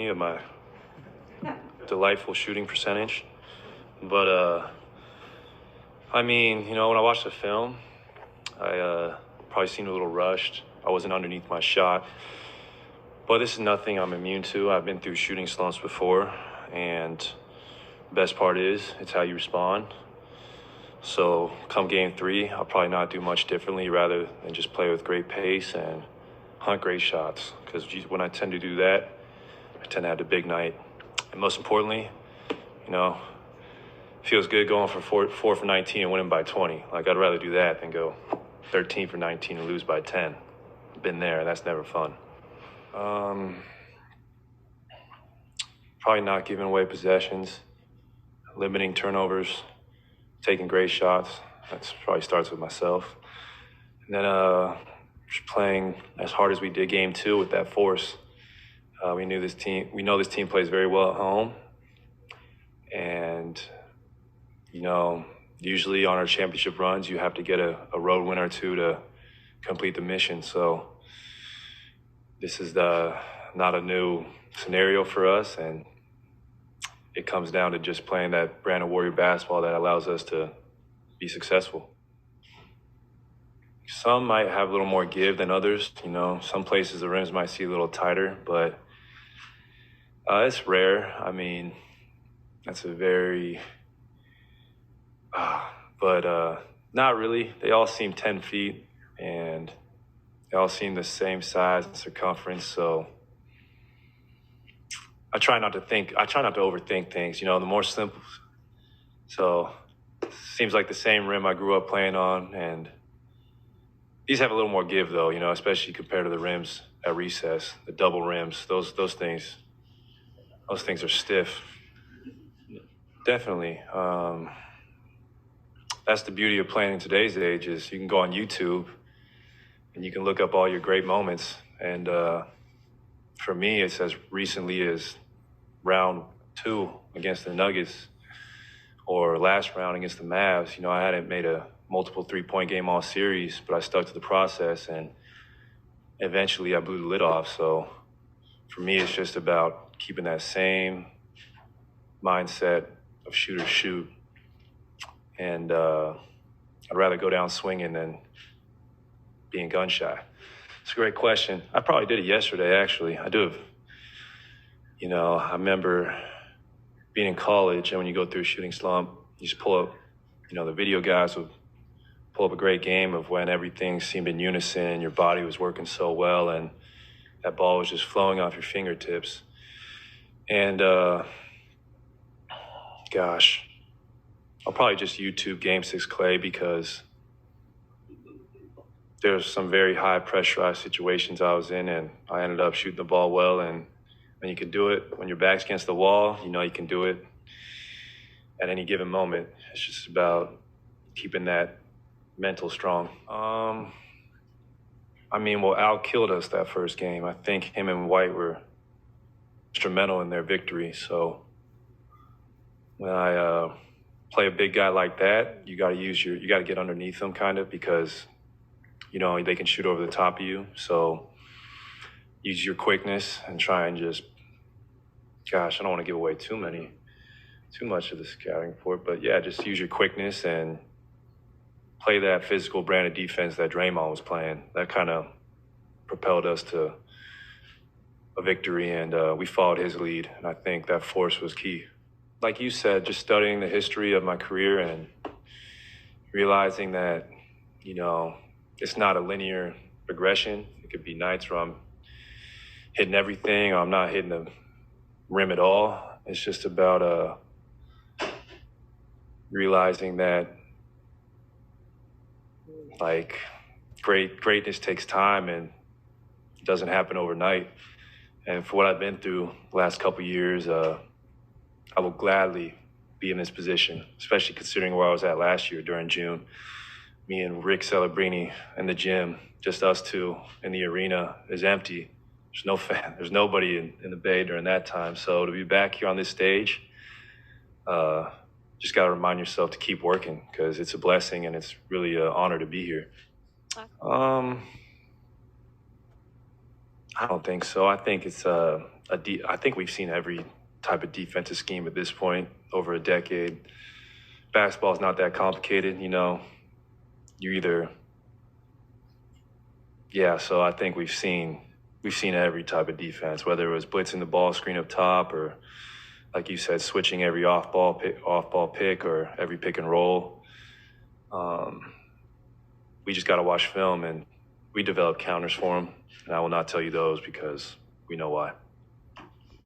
20 of my delightful shooting percentage. But, I mean, when I watched the film, I probably seemed a little rushed. I wasn't underneath my shot. But this is nothing I'm immune to. I've been through shooting slumps before, and the best part is it's how you respond. So come game 3, I'll probably not do much differently rather than just play with great pace and hunt great shots. Because when I tend to do that, I tend to have the big night. And most importantly, feels good going for 4 for 19 and winning by 20. Like, I'd rather do that than go 13 for 19 and lose by 10. Been there, that's never fun. Probably not giving away possessions, limiting turnovers, taking great shots. That probably starts with myself. And then just playing as hard as we did game 2 with that force. We know this team plays very well at home. And, usually on our championship runs, you have to get a road win or 2 to complete the mission. So this is not a new scenario for us, and it comes down to just playing that brand of Warrior basketball that allows us to be successful. Some might have a little more give than others. Some places the rims might see a little tighter, but it's rare. I mean, that's a very, but not really. They all seem 10 feet, and they all seem the same size and circumference. So I try not to overthink things. The more simple. So it seems like the same rim I grew up playing on, and these have a little more give though. Especially compared to the rims at recess, the double rims. Those things are stiff. Definitely. That's the beauty of playing in today's age is you can go on YouTube and you can look up all your great moments. And for me, it's as recently as round 2 against the Nuggets or last round against the Mavs. I hadn't made a multiple 3-point game all series, but I stuck to the process and eventually I blew the lid off. So for me, it's just about keeping that same mindset of shoot or shoot. And I'd rather go down swinging than being gun shy. It's a great question. I probably did it yesterday, actually. I do have, I remember being in college, and when you go through a shooting slump, you just pull up, the video guys would pull up a great game of when everything seemed in unison, your body was working so well, and that ball was just flowing off your fingertips. And, gosh, I'll probably just YouTube Game 6 Klay because there's some very high pressurized situations I was in, and I ended up shooting the ball well. And when you can do it, when your back's against the wall, you can do it at any given moment. It's just about keeping that mental strong. Al killed us that first game. I think him and White were instrumental in their victory. So when I play a big guy like that, you got to get underneath them kind of because, they can shoot over the top of you. So use your quickness and try and just, I don't want to give away too much of the scouting report, but yeah, just use your quickness and play that physical brand of defense that Draymond was playing. That kind of propelled us to a victory, and we followed his lead, and I think that force was key. Like you said, just studying the history of my career and realizing that, it's not a linear progression. It could be nights where I'm hitting everything or I'm not hitting the rim at all. It's just about realizing that greatness takes time and it doesn't happen overnight. And for what I've been through the last couple of years, I will gladly be in this position, especially considering where I was at last year during June. Me and Rick Celebrini in the gym, just us two in the arena is empty. There's no fan. There's nobody in the Bay during that time. So to be back here on this stage, just got to remind yourself to keep working because it's a blessing and it's really an honor to be here. I don't think so. I think it's I think we've seen every type of defensive scheme at this point over a decade. Basketball is not that complicated, you know. You either, yeah. So I think we've seen every type of defense, whether it was blitzing the ball screen up top or, like you said, switching every off ball pick or every pick and roll. We just got to watch film, and we develop counters for them. And I will not tell you those because we know why.